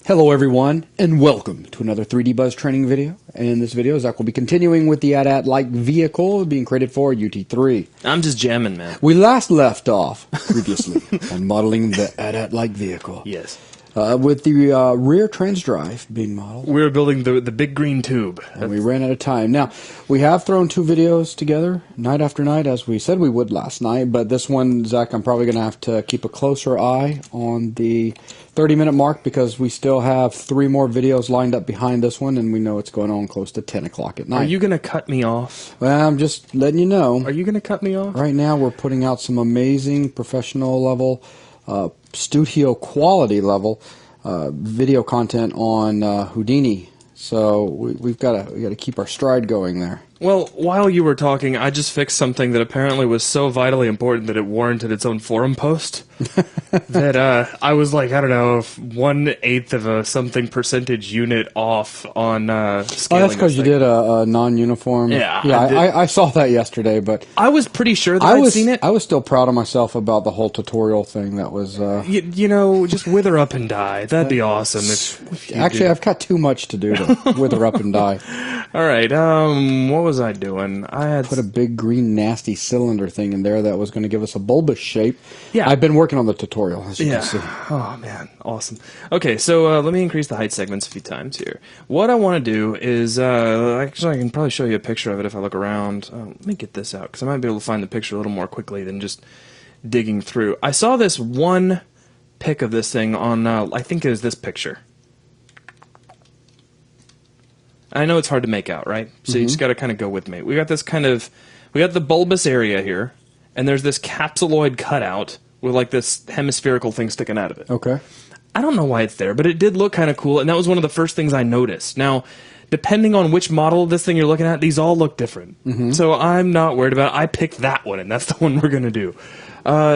Hello everyone, and welcome to another 3D Buzz training video. In this video, Zach will be continuing with the AT-AT-like vehicle being created for UT3. I'm just jamming, man. We last left off, previously, on modeling the AT-AT-like vehicle. Yes. With the rear Transdrive being modeled. We were building the big green tube. And we ran out of time. Now, we have thrown two videos together, night after night, as we said we would last night. But this one, Zach, I'm probably going to have to keep a closer eye on the 30-minute mark because we still have 3 more videos lined up behind this one, and we know it's going on close to 10 o'clock at night. Are you going to cut me off? Well, I'm just letting you know. Are you going to cut me off? Right now, we're putting out some amazing professional level, studio quality level video content on Houdini. So we've got to keep our stride going there. Well, while you were talking, I just fixed something that apparently was so vitally important that it warranted its own forum post. That I was like, I don't know, 1/8 of a something percentage unit off on scaling. Oh, that's because you did a non-uniform. Yeah, I saw that yesterday, but I was pretty sure that I'd seen it. I was still proud of myself about the whole tutorial thing. That was you know, just wither up and die. That'd be awesome. If actually, I've got too much to do to wither up and die. All right. What was I doing? I had put a big green nasty cylinder thing in there that was going to give us a bulbous shape. Yeah, I've been working on the tutorial, as you can see. Oh man, awesome. Okay, so let me increase the height segments a few times here. What I want to do is actually I can probably show you a picture of it if I look around. Let me get this out because I might be able to find the picture a little more quickly than just digging through. I saw this one pic of this thing on I think it was this picture. I know it's hard to make out, right? So you just got to kind of go with me. We got this we got the bulbous area here, and there's this capsuloid cutout with like this hemispherical thing sticking out of it. Okay. I don't know why it's there, but it did look kind of cool, and that was one of the first things I noticed. Now, depending on which model of this thing you're looking at, these all look different. So I'm not worried about it. I picked that one, and that's the one we're going to do.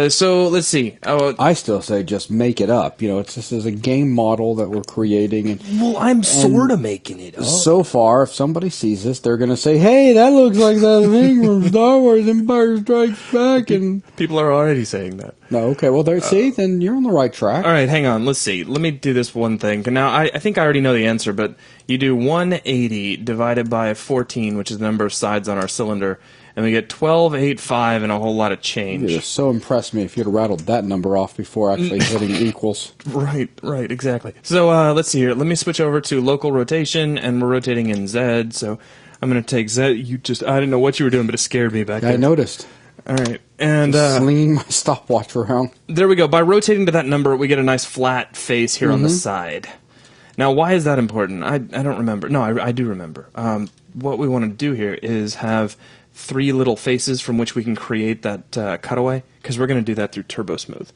So let's see. I still say just make it up. You know, it's just as a game model that we're creating. And well, I'm sort of making it up. So far, if somebody sees this, they're going to say, "Hey, that looks like that thing from Star Wars: Empire Strikes Back." And people are already saying that. No, okay. Well, see, then you're on the right track. All right, hang on. Let's see. Let me do this one thing. Now, I think I already know the answer, but you do 180 divided by 14, which is the number of sides on our cylinder. And we get 1285 and a whole lot of change. You'd have so impressed me if you'd have rattled that number off before actually hitting equals. Right, exactly. So let's see here. Let me switch over to local rotation, and we're rotating in Z. So I'm going to take Z. I didn't know what you were doing, but it scared me back there. I noticed. All right. And slinging my stopwatch around. There we go. By rotating to that number, we get a nice flat face here on the side. Now, why is that important? I don't remember. No, I do remember. What we want to do here is have 3 little faces from which we can create that cutaway, because we're going to do that through Turbo Smooth.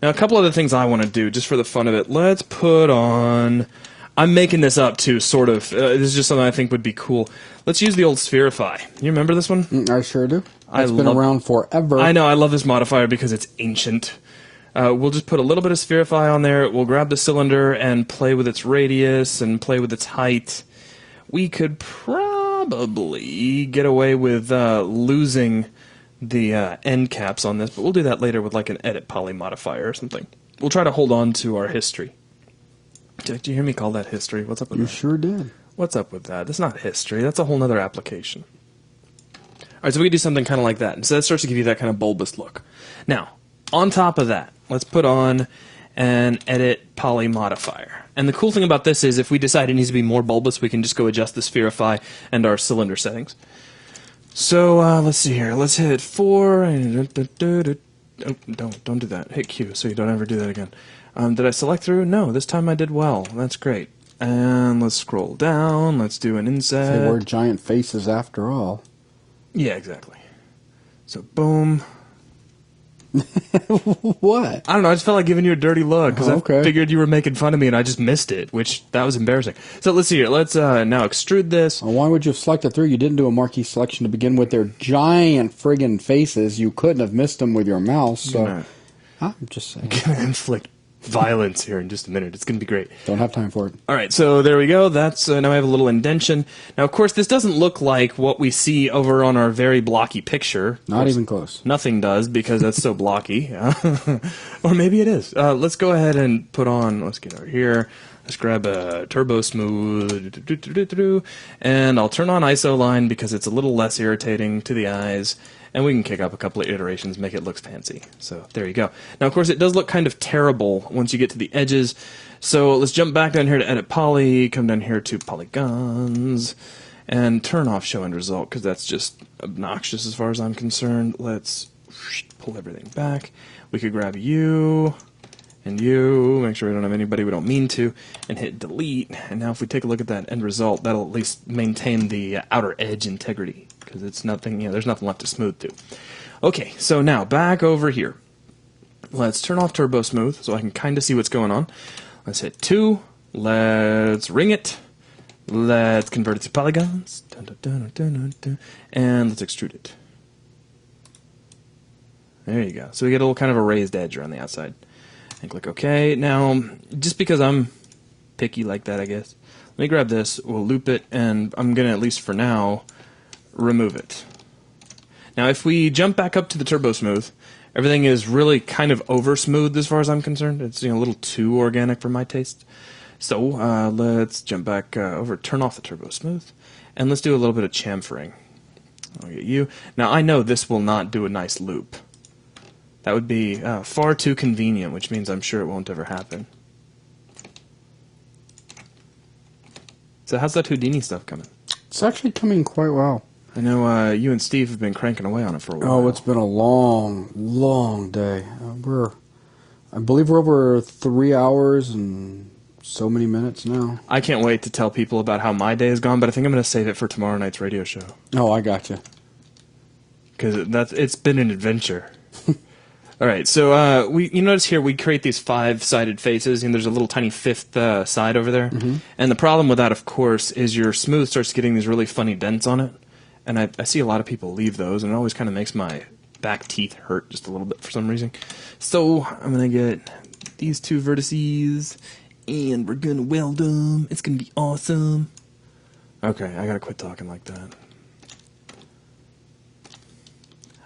Now, a couple other things I want to do, just for the fun of it. Let's put on... I'm making this up, too, sort of. This is just something I think would be cool. Let's use the old Spherify. You remember this one? I sure do. It's been around forever. I know. I love this modifier because it's ancient. We'll just put a little bit of Spherify on there. We'll grab the cylinder and play with its radius and play with its height. We could probably get away with losing the end caps on this, but we'll do that later with like an edit poly modifier or something. We'll try to hold on to our history. Did you hear me call that history? What's up with that? You sure did. What's up with that? That's not history. That's a whole other application. All right, so we can do something kind of like that. And so that starts to give you that kind of bulbous look. Now, on top of that, let's put on an edit poly modifier. And the cool thing about this is if we decide it needs to be more bulbous, we can just go adjust the Spherify and our cylinder settings. So let's see here. Let's hit 4. And oh, don't do that. Hit Q so you don't ever do that again. Did I select through? No, this time I did well. That's great. And let's scroll down. Let's do an inset. They were giant faces after all. Yeah, exactly. So boom. What? I don't know. I just felt like giving you a dirty look because okay. I figured you were making fun of me and I just missed it, which that was embarrassing. So let's see here. Let's now extrude this. Well, why would you have selected through? You didn't do a marquee selection to begin with. They're giant friggin' faces. You couldn't have missed them with your mouse. So I'm just saying. I'm gonna inflict violence here in just a minute. It's going to be great. Don't have time for it. All right, so there we go. That's now I have a little indentation. Now, of course, this doesn't look like what we see over on our very blocky picture. Not even close. Nothing does because that's so blocky. Or maybe it is. Let's go ahead and put on, let's get over here. Let's grab a Turbo Smooth, and I'll turn on ISO line because it's a little less irritating to the eyes, and we can kick up a couple of iterations, make it look fancy. So there you go. Now, of course, it does look kind of terrible once you get to the edges, so let's jump back down here to Edit Poly, come down here to Polygons, and turn off Show End Result, because that's just obnoxious as far as I'm concerned. Let's pull everything back. We could grab you and you, make sure we don't have anybody we don't mean to, and hit delete. And now if we take a look at that end result, that'll at least maintain the outer edge integrity, because it's nothing, there's nothing left to smooth to. Okay, so now back over here. Let's turn off Turbo Smooth so I can kind of see what's going on. Let's hit 2. Let's ring it. Let's convert it to polygons. Dun, dun, dun, dun, dun, dun, and let's extrude it. There you go. So we get a little kind of a raised edge around the outside. And click OK. Now, just because I'm picky like that, I guess, let me grab this, we'll loop it, and I'm going to, at least for now, remove it. Now, if we jump back up to the Turbo Smooth, everything is really kind of over-smoothed as far as I'm concerned. It's a little too organic for my taste. So let's jump back over, turn off the Turbo Smooth, and let's do a little bit of chamfering. I'll get you. Now, I know this will not do a nice loop. That would be far too convenient, which means I'm sure it won't ever happen. So how's that Houdini stuff coming? It's actually coming quite well. I know you and Steve have been cranking away on it for a while. Oh, it's been a long, long day. I believe we're over 3 hours and so many minutes now. I can't wait to tell people about how my day has gone, but I think I'm going to save it for tomorrow night's radio show. Oh, I gotcha. Because it's been an adventure. All right, so you notice here we create these 5-sided faces, and there's a little tiny 5th side over there. Mm-hmm. And the problem with that, of course, is your smooth starts getting these really funny dents on it. And I see a lot of people leave those, and it always kind of makes my back teeth hurt just a little bit for some reason. So I'm going to get these 2 vertices, and we're going to weld them. It's going to be awesome. Okay, I got to quit talking like that.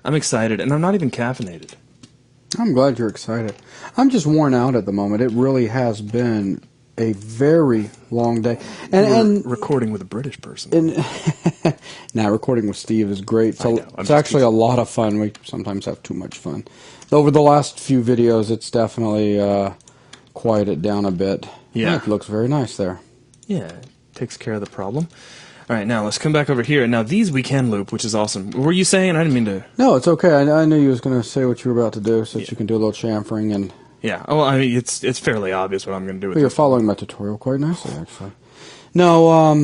I'm excited, and I'm not even caffeinated. I'm glad you're excited. I'm just worn out at the moment. It really has been a very long day. And recording with a British person. Now, recording with Steve is great. So it's actually teasing. a lot of fun. We sometimes have too much fun. Over the last few videos, it's definitely quieted down a bit. Yeah. It looks very nice there. Yeah, takes care of the problem. All right, now let's come back over here. Now these we can loop, which is awesome. What were you saying? I didn't mean to... No, it's okay. I knew you was going to say what you were about to do, so that you can do a little chamfering and... Yeah, well, I mean, it's fairly obvious what I'm going to do with Well, you're this. following my tutorial quite nicely, actually. No,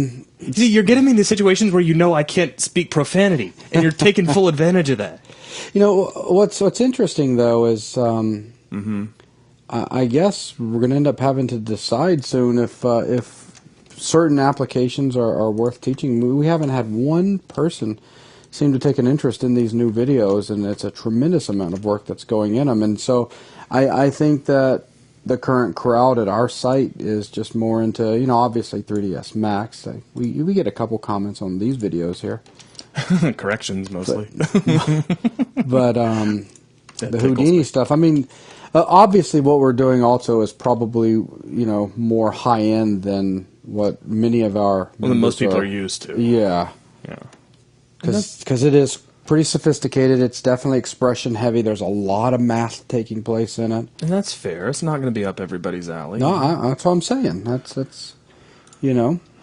See, you're getting me into situations where you know I can't speak profanity, and you're taking full advantage of that. You know, what's interesting, though, is I guess we're going to end up having to decide soon if certain applications are worth teaching. We haven't had one person seem to take an interest in these new videos, and it's a tremendous amount of work that's going in them. And so I think that the current crowd at our site is just more into, obviously 3ds Max. We get a couple comments on these videos here. Corrections, mostly. But the Houdini stuff, I mean, obviously what we're doing also is probably, more high-end than what many of our... Well, than most people are used to. Yeah. Yeah. Because it is pretty sophisticated. It's definitely expression heavy. There's a lot of math taking place in it. And that's fair. It's not going to be up everybody's alley. No, that's what I'm saying. That's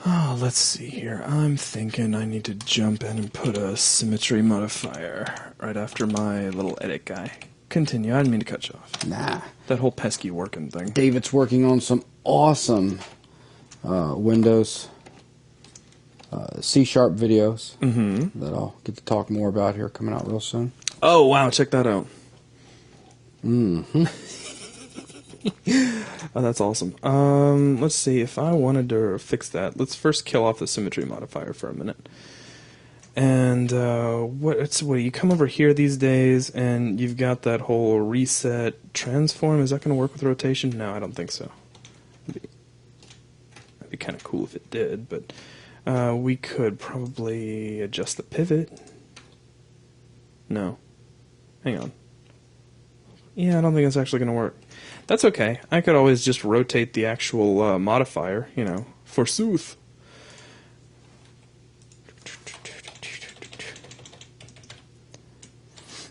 Oh, let's see here. I'm thinking I need to jump in and put a symmetry modifier right after my little edit guy. Continue. I didn't mean to cut you off. Nah. That whole pesky working thing. David's working on some awesome Windows C# videos that I'll get to talk more about here coming out real soon. Oh, wow. Check that out. Mm-hmm. Oh, that's awesome. Let's see. If I wanted to fix that, let's first kill off the symmetry modifier for a minute. And what you come over here these days, and you've got that whole reset transform. Is that going to work with rotation? No, I don't think so. That'd be kind of cool if it did, but we could probably adjust the pivot. No. Hang on. Yeah, I don't think it's actually going to work. That's okay. I could always just rotate the actual modifier, you know, forsooth.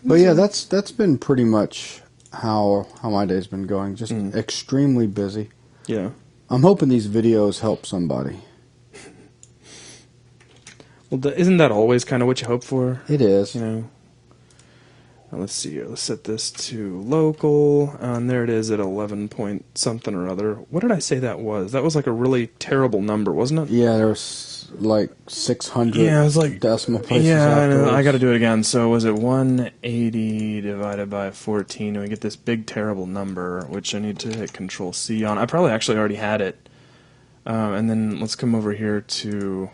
But yeah, that's been pretty much how my day's been going. Just extremely busy. Yeah. I'm hoping these videos help somebody. Well, isn't that always kind of what you hope for? It is. You know. Now, let's see here. Let's set this to local, and there it is at 11 point something or other. What did I say that was? That was like a really terrible number, wasn't it? Yeah, there was like 600 Yeah, it was like decimal places. Yeah, I got to do it again. So was it 180 divided by 14, and we get this big terrible number, which I need to hit Control C on. I probably actually already had it. And then let's come over here to.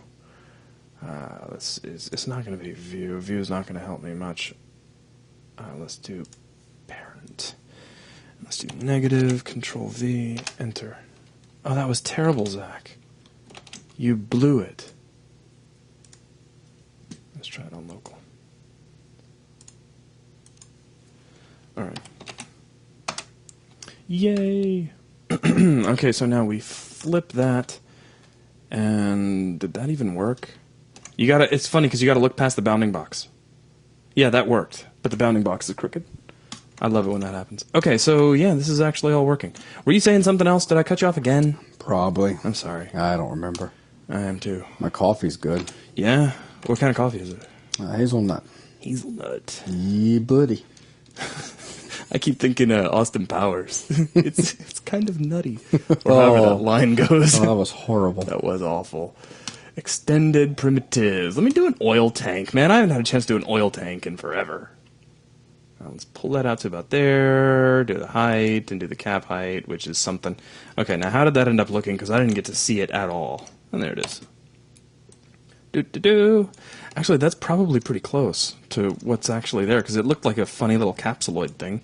It's not going to be view. View is not going to help me much. Let's do parent. Let's do negative, Control V, enter. Oh, that was terrible, Zach. You blew it. Let's try it on local. Alright. Yay! Okay, so now we flip that. And did that even work? It's funny because you gotta look past the bounding box. Yeah, that worked. But the bounding box is crooked. I love it when that happens. Okay, so yeah, this is actually all working. Were you saying something else? Did I cut you off again? Probably. I'm sorry. I don't remember. I am too. My coffee's good. Yeah? What kind of coffee is it? Hazelnut. Hazelnut. Yeah, buddy. I keep thinking Austin Powers. it's kind of nutty. Or however that line goes. Oh, that was horrible. That was awful. Extended primitives. Let me do an oil tank. Man, I haven't had a chance to do an oil tank in forever. Now let's pull that out to about there, do the height, and do the cap height, which is something. Okay, now how did that end up looking? Because I didn't get to see it at all. And there it is. Actually, that's probably pretty close to what's actually there, because it looked like a funny little capsuloid thing.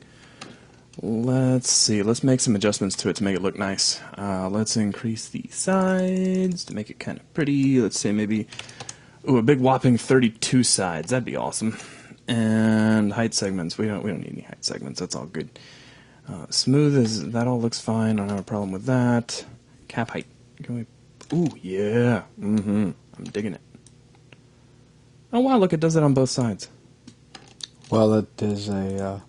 Let's see. Let's make some adjustments to it to make it look nice. Let's increase the sides to make it kind of pretty. Let's say maybe, a big whopping 32 sides. That'd be awesome. And height segments. We don't need any height segments. That's all good. Smooth that all looks fine. I don't have a problem with that. Cap height. Can we? Ooh, yeah. I'm digging it. Oh wow! Look, it does it on both sides. Well, it is a.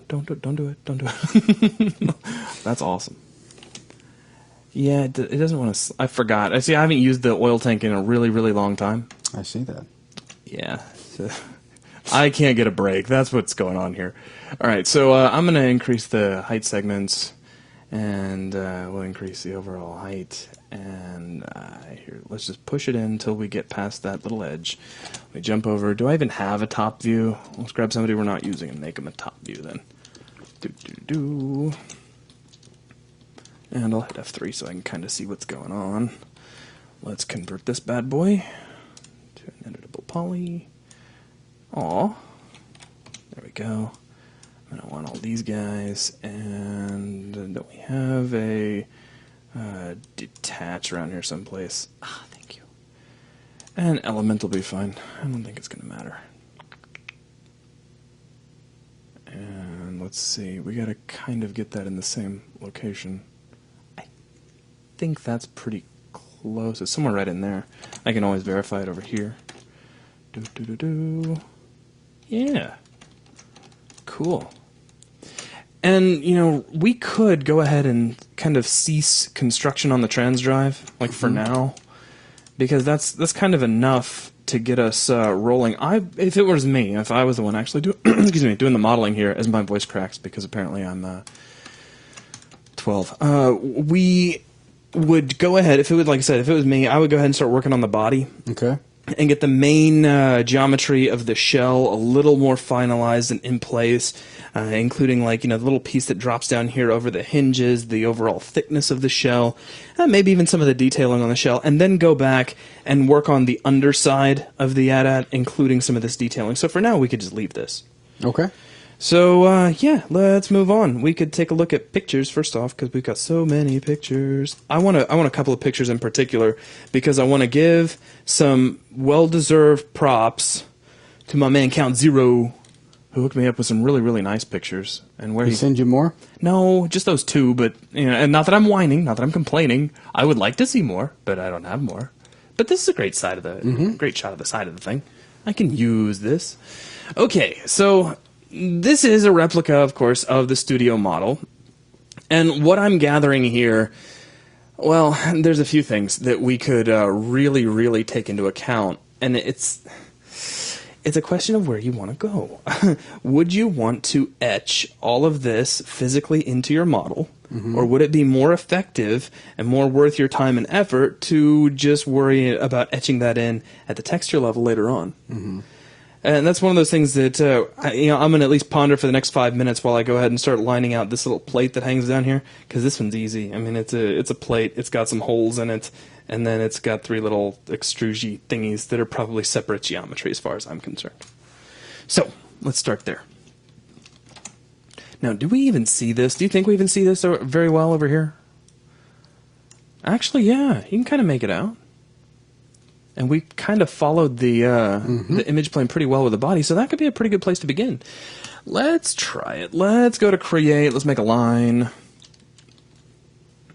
Don't do it. Don't do it. That's awesome. Yeah, it doesn't want to. I forgot. I haven't used the oil tank in a really, really long time. I see that. Yeah. I can't get a break. That's what's going on here. All right, so I'm going to increase the height segments, and we'll increase the overall height. And here, let's just push it in until we get past that little edge. Let me jump over. Do I even have a top view? Let's grab somebody we're not using and make them a top view then. And I'll hit F3 so I can kind of see what's going on. Let's convert this bad boy to an editable poly. Aw. There we go. And I want all these guys. And don't we have a detach around here someplace? Ah, thank you. And element will be fine. I don't think it's going to matter. And let's see. We got to kind of get that in the same location. I think that's pretty close. It's somewhere right in there. I can always verify it over here. Yeah. Cool. And, we could go ahead and kind of cease construction on the Transdrive, like for now, because that's kind of enough to get us rolling. If it was me, if I was the one actually doing the modeling here, as my voice cracks because apparently I'm 12, we would go ahead, if it was me, I would go ahead and start working on the body. Okay. And get the main geometry of the shell a little more finalized and in place, including the little piece that drops down here over the hinges, the overall thickness of the shell, maybe even some of the detailing on the shell, and then go back and work on the underside of the AT-AT, including some of this detailing. So for now, we could just leave this. Okay. So, yeah, let's move on. We could take a look at pictures first off, because we've got so many pictures. I want a couple of pictures in particular, because I want to give some well-deserved props to my man Count Zero, who hooked me up with some really, really nice pictures. And where He send you more? No, just those two, but, you know, and not that I'm whining, not that I'm complaining. I would like to see more, but I don't have more. But this is a great side of the, great shot of the side of the thing. I can use this. Okay, so this is a replica, of course, of the studio model. And what I'm gathering here, well, there's a few things that we could really, really take into account. And it's a question of where you want to go. Would you want to etch all of this physically into your model? Or would it be more effective and more worth your time and effort to just worry about etching that in at the texture level later on? And that's one of those things that I'm going to at least ponder for the next 5 minutes while I go ahead and start lining out this little plate that hangs down here, because this one's easy. I mean, it's a plate. It's got some holes in it, and then it's got 3 little extrusion thingies that are probably separate geometry as far as I'm concerned. So let's start there. Now, do we even see this? Do you think we even see this very well over here? Actually, yeah, you can kind of make it out. And we kind of followed the image plane pretty well with the body, so that could be a pretty good place to begin. Let's try it. Let's go to Create. Let's make a line.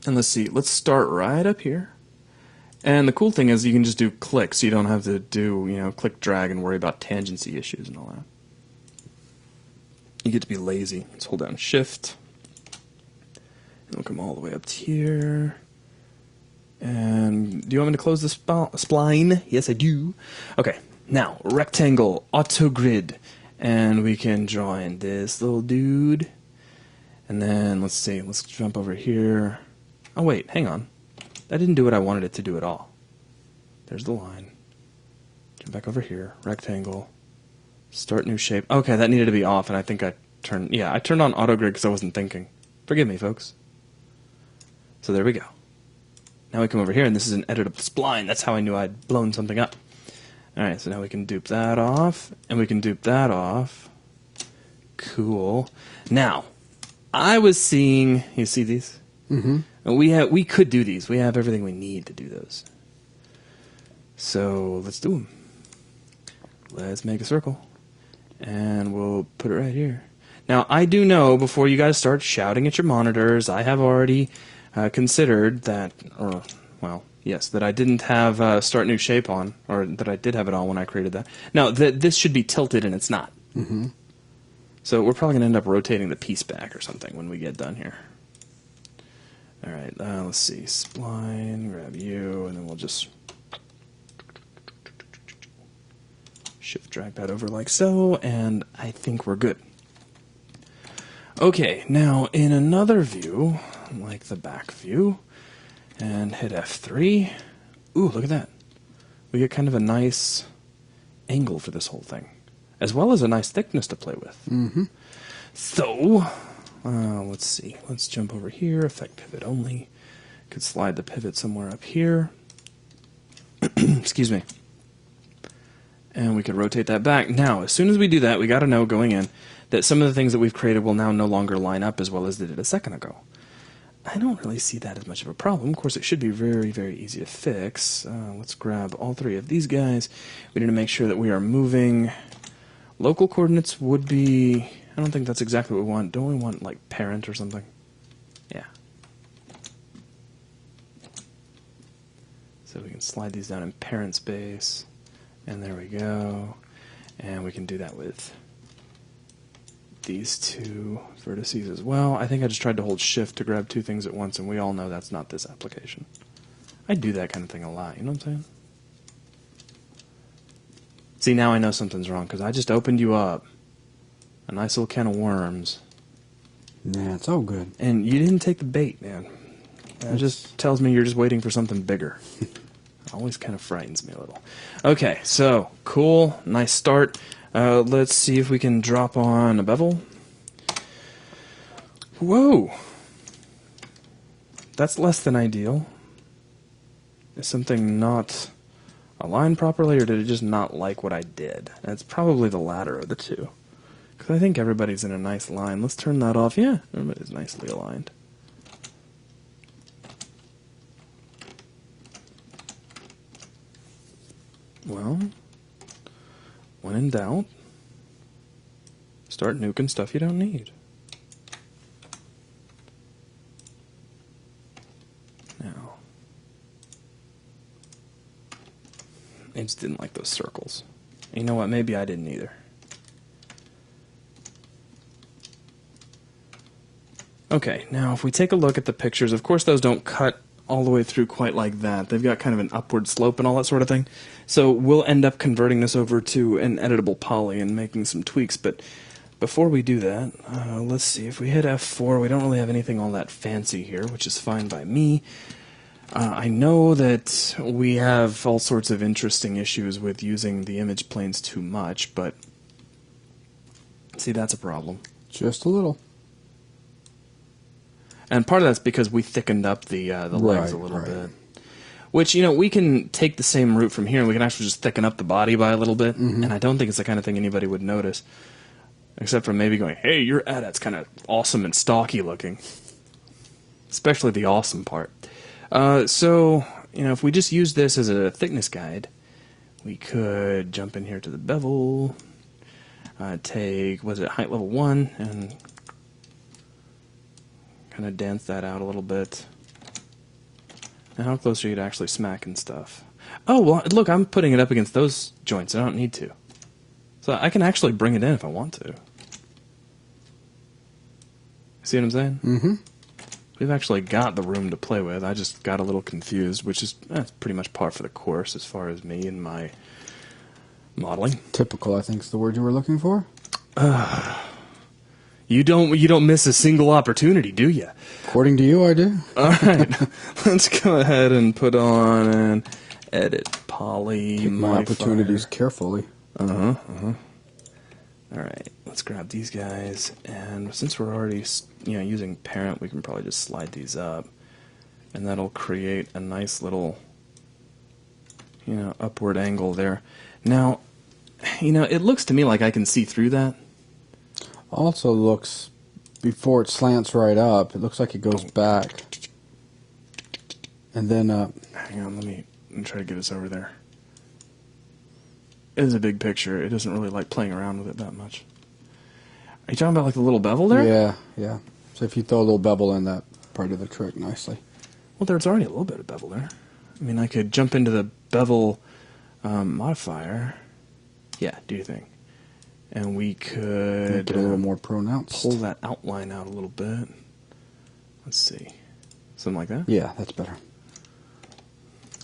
And let's see. Let's start right up here. And the cool thing is you can just do click, so you don't have to do, click, drag, and worry about tangency issues and all that. You get to be lazy. Let's hold down Shift. And we'll come all the way up to here. And do you want me to close the spline? Yes, I do. Okay, now, rectangle, auto grid. And we can draw in this little dude. And then, let's see, let's jump over here. Oh, wait, hang on. That didn't do what I wanted it to do at all. There's the line. Jump back over here, rectangle. Start new shape. Okay, that needed to be off, and I think I turned on auto grid because I wasn't thinking. Forgive me, folks. So there we go. Now we come over here, and this is an editable spline. That's how I knew I'd blown something up. Alright, so now we can dupe that off, and we can dupe that off. Cool. Now, I was seeing... You see these? Mm-hmm. We could do these. We have everything we need to do those. So, let's do them. Let's make a circle. And we'll put it right here. Now, I do know, before you guys start shouting at your monitors, I have already... considered that, that I didn't have start new shape on, or that I did have it on when I created that. Now, this should be tilted, and it's not. So we're probably going to end up rotating the piece back or something when we get done here. All right, let's see. Spline, grab you, and then we'll just shift drag that over like so, and I think we're good. Okay, now in another view, like the back view, and hit F3. Ooh, look at that. We get kind of a nice angle for this whole thing, as well as a nice thickness to play with. So, let's see. Let's jump over here, effect pivot only. Could slide the pivot somewhere up here. Excuse me. And we could rotate that back. Now, as soon as we do that, we got to know going in that some of the things that we've created will now no longer line up as well as they did a second ago. I don't really see that as much of a problem. Of course, it should be very, very easy to fix. Let's grab all 3 of these guys. We need to make sure that we are moving. Local coordinates would be... I don't think that's exactly what we want. Don't we want, like, parent or something? Yeah. So we can slide these down in parent space. And there we go. And we can do that with these 2 vertices as well. I think I just tried to hold shift to grab 2 things at once, and we all know that's not this application. I do that kind of thing a lot, you know what I'm saying? See, now I know something's wrong, because I just opened you up a nice little can of worms. Yeah, it's all good. And you didn't take the bait, man. That just tells me you're just waiting for something bigger. Always kind of frightens me a little. Okay, so, cool, nice start. Let's see if we can drop on a bevel. Whoa! That's less than ideal. Is something not aligned properly, or did it just not like what I did? And it's probably the latter of the two. Because I think everybody's in a nice line. Let's turn that off. Yeah, everybody's nicely aligned. Well, when in doubt, Start nuking stuff you don't need. Now, I just didn't like those circles. You know what? Maybe I didn't either. Okay, now if we take a look at the pictures, of course those don't cut all the way through quite like that. They've got kind of an upward slope and all that sort of thing. So we'll end up converting this over to an editable poly and making some tweaks. But before we do that, let's see. If we hit F4, we don't really have anything all that fancy here, which is fine by me. I know that we have all sorts of interesting issues with using the image planes too much, but see, that's a problem. Just a little. And part of that's because we thickened up the legs a little bit. Which, you know, we can take the same route from here and we can actually just thicken up the body by a little bit. And I don't think it's the kind of thing anybody would notice. Except for maybe going, hey, your edit's kind of awesome and stocky looking. Especially the awesome part. So, you know, if we just use this as a thickness guide, we could jump in here to the bevel, take, was it height level 1, and kind of dance that out a little bit. And how close are you to actually smacking stuff? Oh, well, look, I'm putting it up against those joints. I don't need to. So I can actually bring it in if I want to. See what I'm saying? Mm-hmm. We've actually got the room to play with. I just got a little confused, which is that's pretty much par for the course as far as me and my modeling. Typical, I think, is the word you were looking for. You don't miss a single opportunity, do you? According to you, I do. All right, let's go ahead and put on an edit poly. Pick my opportunities carefully. All right, let's grab these guys, and since we're already using parent, we can probably just slide these up, and that'll create a nice little upward angle there. Now, it looks to me like I can see through that. Also looks, before it slants right up, it looks like it goes back and then up. Hang on, let me try to get us over there. It is a big picture. It doesn't really like playing around with it that much. Are you talking about like the little bevel there? Yeah. So if you throw a little bevel in, that part of the trick nicely. Well, there's already a little bit of bevel there. I mean, I could jump into the bevel modifier. Yeah, do your thing. And we could get a little more pronounced. Pull that outline out a little bit. Let's see. Something like that? Yeah, that's better.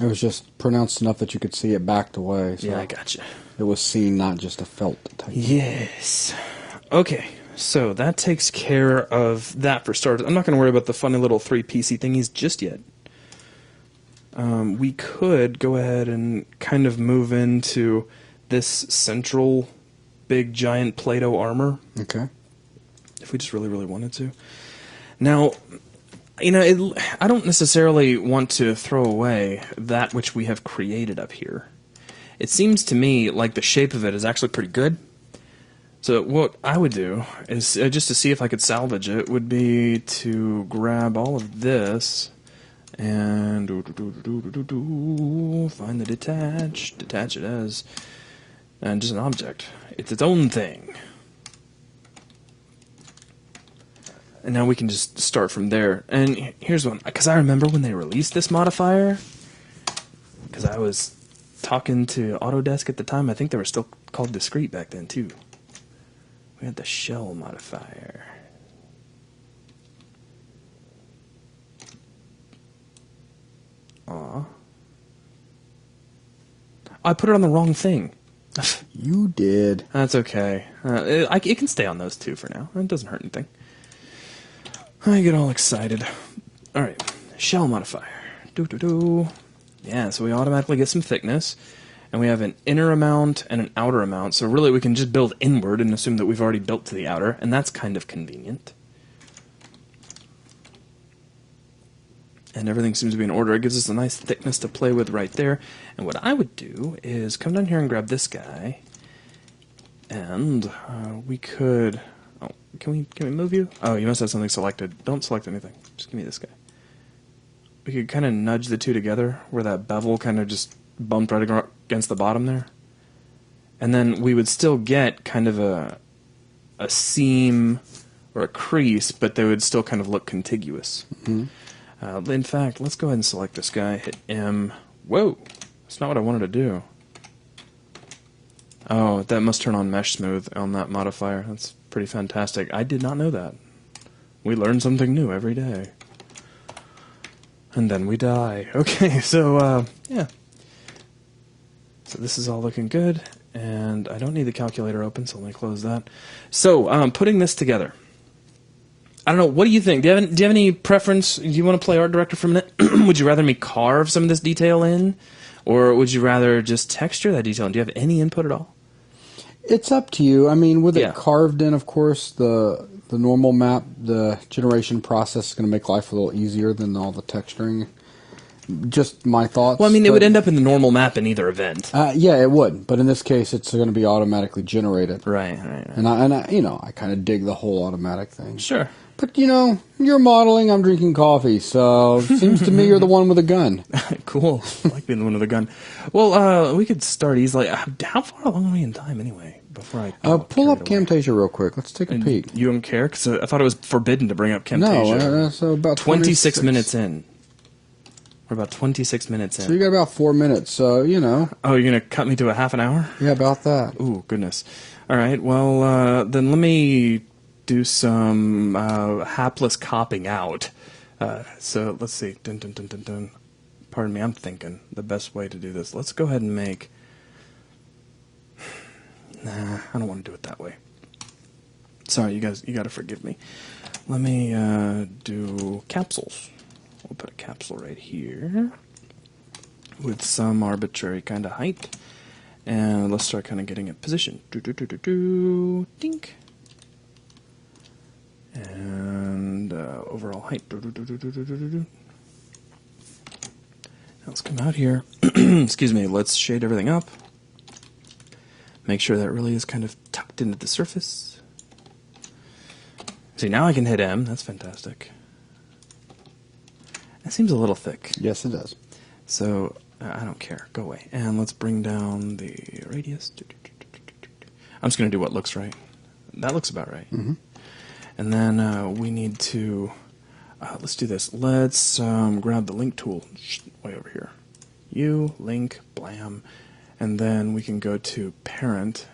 It was just pronounced enough that you could see it backed away. So yeah, I gotcha. It was seen, not just a felt type. Yes. Okay, so that takes care of that for starters. I'm not going to worry about the funny little 3 PC thingies just yet. We could go ahead and kind of move into this central big giant Play-Doh armor. Okay. If we just really, really wanted to. Now, I don't necessarily want to throw away that which we have created up here. It seems to me like the shape of it is actually pretty good. So what I would do is, just to see if I could salvage it, would be to grab all of this and find the detach it as, and just an object. It's its own thing. And now we can just start from there. And here's one, because I remember when they released this modifier, because I was talking to Autodesk at the time, I think they were still called Discrete back then too. We had the shell modifier. Aw. I put it on the wrong thing. You did. That's okay. It can stay on those two for now. It doesn't hurt anything. I get all excited. Alright, shell modifier. Yeah, so we automatically get some thickness. And we have an inner amount and an outer amount. So really we can just build inward and assume that we've already built to the outer. And that's kind of convenient. And everything seems to be in order. It gives us a nice thickness to play with right there. And what I would do is come down here and grab this guy. And we could... Oh, can we move you? Oh, you must have something selected. Don't select anything. Just give me this guy. We could kind of nudge the two together where that bevel kind of just bumped right against the bottom there. And then we would still get kind of a a seam or a crease, but they would still kind of look contiguous. In fact, let's go ahead and select this guy, hit M. Whoa, that's not what I wanted to do. Oh, that must turn on mesh smooth on that modifier. That's pretty fantastic. I did not know that. We learn something new every day. And then we die. Okay, so, yeah. So this is all looking good, and I don't need the calculator open, so let me close that. So, putting this together. I don't know, what do you think? Do you have any preference? Do you want to play art director for a minute? Would you rather me carve some of this detail in? Or would you rather just texture that detail in? Do you have any input at all? It's up to you. I mean, with it carved in, of course, the normal map, the generation process is going to make life a little easier than all the texturing. Just my thoughts. Well, I mean, it would end up in the normal map in either event. Yeah, it would. But in this case, it's going to be automatically generated. Right. And I you know, I kind of dig the whole automatic thing. Sure. But, you know, you're modeling, I'm drinking coffee, so it seems to me you're the one with a gun. Cool. I like being the one with a gun. Well, we could start easily. How far along are we in time, anyway? Before I pull up Camtasia real quick. Let's take a peek. You don't care? Because I thought it was forbidden to bring up Camtasia. No, so about 26 minutes in. We're about 26 minutes in. So you got about 4 minutes, so, you know. Oh, you're going to cut me to a half an hour? Yeah, about that. Ooh, goodness. All right, well, then let me do some hapless copping out. So let's see. Dun, dun, dun, dun, dun. Pardon me, I'm thinking the best way to do this. Let's go ahead and make... Nah, I don't want to do it that way. Sorry, you guys, you got to forgive me. Let me do capsules. We'll put a capsule right here with some arbitrary kind of height. And let's start kind of getting it positioned. Dink. And overall height. Now let's come out here. Excuse me, let's shade everything up. Make sure that really is kind of tucked into the surface. See, now I can hit M. That's fantastic. That seems a little thick. Yes, it does. So, I don't care. Go away. And let's bring down the radius. I'm just going to do what looks right. That looks about right. Mm-hmm. And then we need to... let's do this. Let's grab the link tool way over here. Link, blam. And then we can go to parent.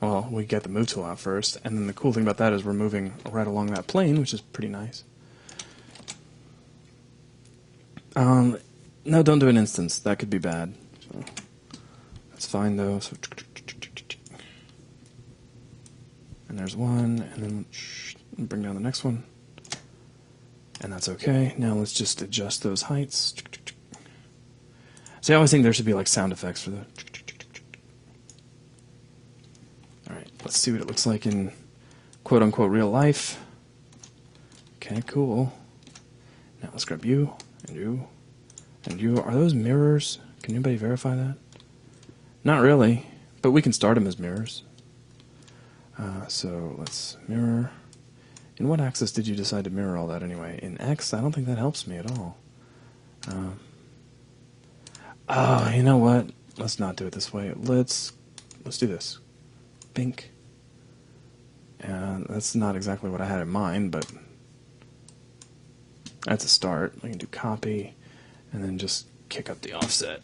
Well, we get the move tool out first. And then the cool thing about that is we're moving right along that plane, which is pretty nice. No, don't do an instance. That could be bad. So that's fine, though. So, and there's one, and then bring down the next one. And that's okay. Now let's just adjust those heights. See, I always think there should be like sound effects for the... Alright, let's see what it looks like in quote-unquote real life. Okay, cool. Now let's grab you, and you, and you. Are those mirrors? Can anybody verify that? Not really, but we can start them as mirrors. So let's mirror. In what axis did you decide to mirror all that anyway? In X? I don't think that helps me at all. Oh, you know what? Let's not do it this way. Let's do this. Bink. And that's not exactly what I had in mind, but that's a start. I can do copy, and then just kick up the offset,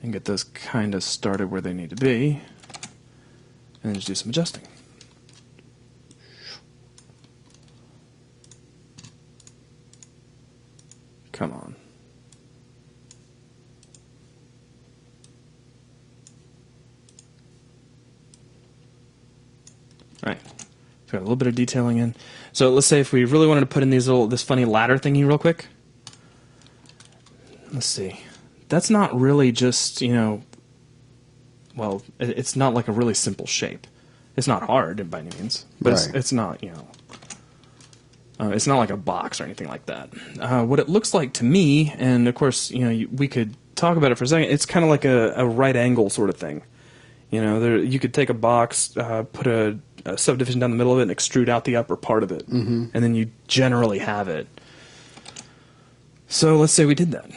and get those kind of started where they need to be, and then just do some adjusting. Come on. Right. Got a little bit of detailing in. So let's say if we really wanted to put in this funny ladder thingy real quick. Let's see. That's not really just, well, it's not like a really simple shape. It's not hard by any means, but right. it's not, it's not like a box or anything like that. What it looks like to me, and of course, we could talk about it for a second, it's kind of like a right angle sort of thing. You could take a box, put a subdivision down the middle of it, and extrude out the upper part of it. Mm-hmm. And then you generally have it. So let's say we did that.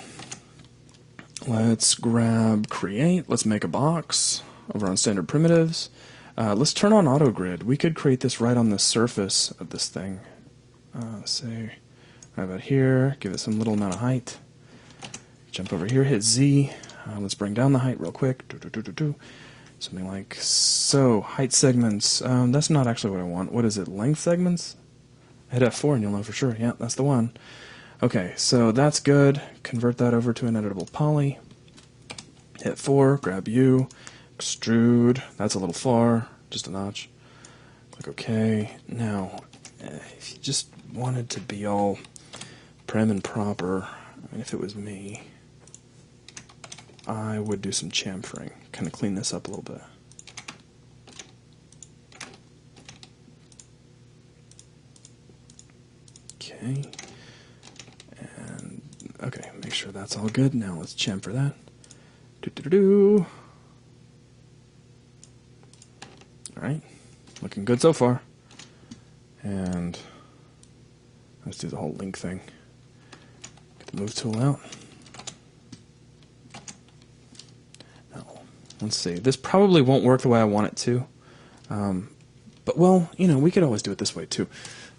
Let's grab create. Let's make a box over on standard primitives. Let's turn on auto grid. We could create this right on the surface of this thing. Say right about here. Give it some little amount of height. Jump over here. Hit Z. Let's bring down the height real quick. Something like so. Height segments. That's not actually what I want. What is it? Length segments? Hit F4 and you'll know for sure. Yeah, that's the one. Okay, so that's good. Convert that over to an editable poly. Hit 4, grab U, extrude. That's a little far, just a notch. Click OK. Now, if you just wanted to be all prim and proper, if it was me, I would do some chamfering. Kind of clean this up a little bit. Okay. And, okay, make sure that's all good. Now let's chamfer that. Alright, looking good so far. And let's do the whole link thing. Get the move tool out. Now, let's see. This probably won't work the way I want it to. But, well, you know, we could always do it this way too.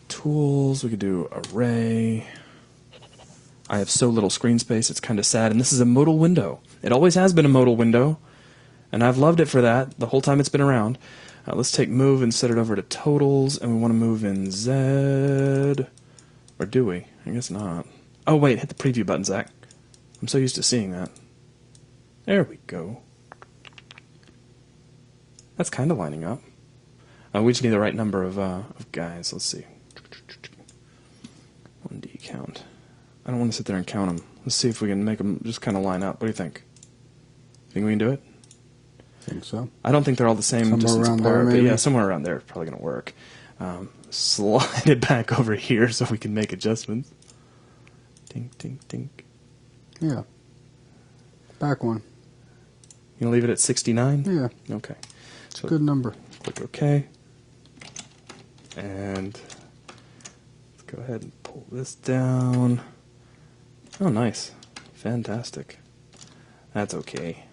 Tools, we could do array. I have so little screen space, it's kind of sad. And this is a modal window. It always has been a modal window, and I've loved it for that the whole time it's been around. Let's take move and set it over to totals, and we want to move in Z. Or do we? I guess not. Oh, wait, hit the preview button, Zach. I'm so used to seeing that. There we go. That's kind of lining up. We just need the right number of guys. Let's see. 1D count. I don't want to sit there and count them. Let's see if we can make them just kind of line up. What do you think? Think we can do it? I think so. I don't think they're all the same Somewhere distance around apart, there, but maybe? yeah, somewhere around there is probably going to work. Slide it back over here so we can make adjustments. Tink, tink, tink. Yeah. Back one. You gonna leave it at 69? Yeah. Okay. So Good number. click OK. And let's go ahead and pull this down. Oh, nice. Fantastic. That's okay.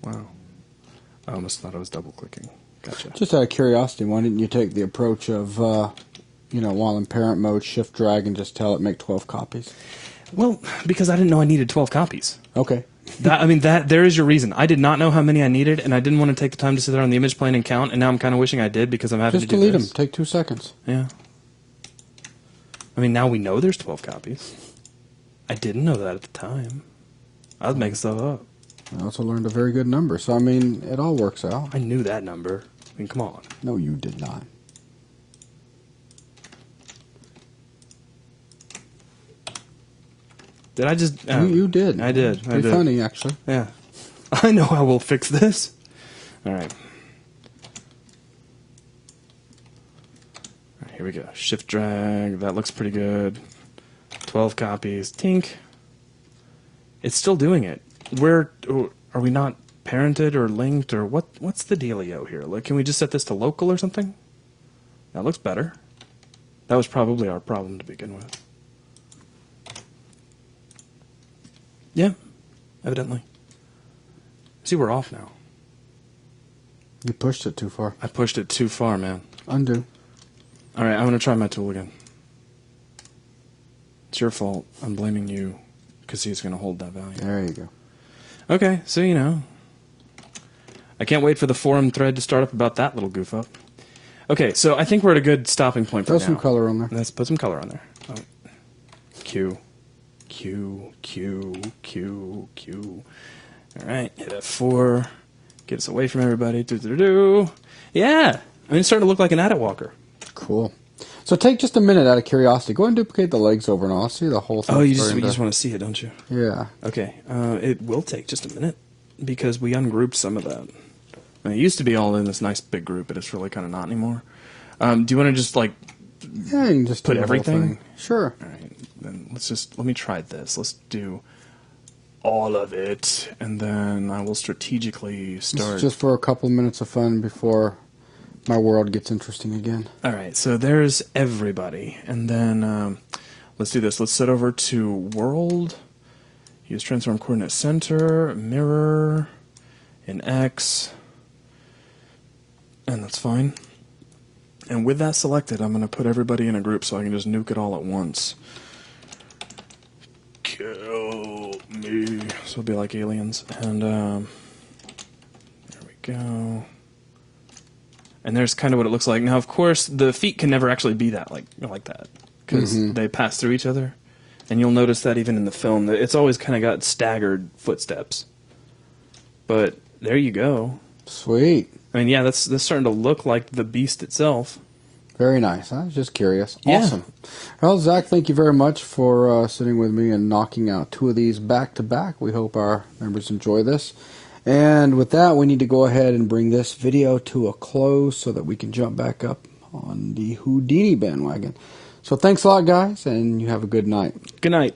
Wow. I almost thought I was double clicking. Gotcha. Just out of curiosity, why didn't you take the approach of, you know, while in parent mode, shift drag and just tell it make 12 copies? Well, because I didn't know I needed 12 copies. Okay. There is your reason. I did not know how many I needed, and I didn't want to take the time to sit there on the image plane and count, and now I'm kind of wishing I did because I'm having Just to do delete this. them. Take 2 seconds. Yeah. I mean, now we know there's 12 copies. I didn't know that at the time. I was making stuff up. I also learned a very good number, so I mean, it all works out. I knew that number. I mean, come on. No, you did not. Did I just... You did. I did. Pretty funny, actually. Yeah. I know how we'll fix this. All right. All right, here we go. Shift drag. That looks pretty good. 12 copies. Tink. It's still doing it. Are we not parented or linked or what's the dealio here? Like, can we just set this to local or something? That looks better. That was probably our problem to begin with. Yeah, evidently. See, we're off now. You pushed it too far. I pushed it too far, man. Undo. All right, I'm going to try my tool again. It's your fault. I'm blaming you because he's going to hold that value. There you go. Okay, so you know. I can't wait for the forum thread to start up about that little goof up. Okay, so I think we're at a good stopping point for Throw now. some color on there. Let's put some color on there. Oh. Q. Q, Q, Q, Q. All right, hit F4. Get us away from everybody. Do. Yeah! I mean, it's starting to look like an Adit Walker. Cool. So take just a minute out of curiosity. Go ahead and duplicate the legs over and all. See the whole thing. Oh, you just want to see it, don't you? Yeah. Okay, it will take just a minute because we ungrouped some of that. I mean, it used to be all in this nice big group, but it's really kind of not anymore. Do you want to just, like, Yeah, you can just put do the whole everything? thing. Sure. All right, then let me try this. Let's do all of it, and then I will strategically start. Just for a couple minutes of fun before my world gets interesting again. All right, so there's everybody. And then let's do this. Let's set over to world. Use transform coordinate center, mirror, in X. And that's fine. And with that selected, I'm going to put everybody in a group so I can just nuke it all at once. Kill me. So it'll be like aliens. And there we go. And there's kind of what it looks like. Now, of course, the feet can never actually be that like that because they pass through each other. And you'll notice that even in the film, that it's always kind of got staggered footsteps. But there you go. Sweet. I mean, yeah, that's starting to look like the beast itself. Very nice. I was just curious. Yeah. Awesome. Well, Zach, thank you very much for sitting with me and knocking out 2 of these back to back. We hope our members enjoy this. And with that, we need to go ahead and bring this video to a close so that we can jump back up on the Houdini bandwagon. So thanks a lot, guys, and you have a good night. Good night.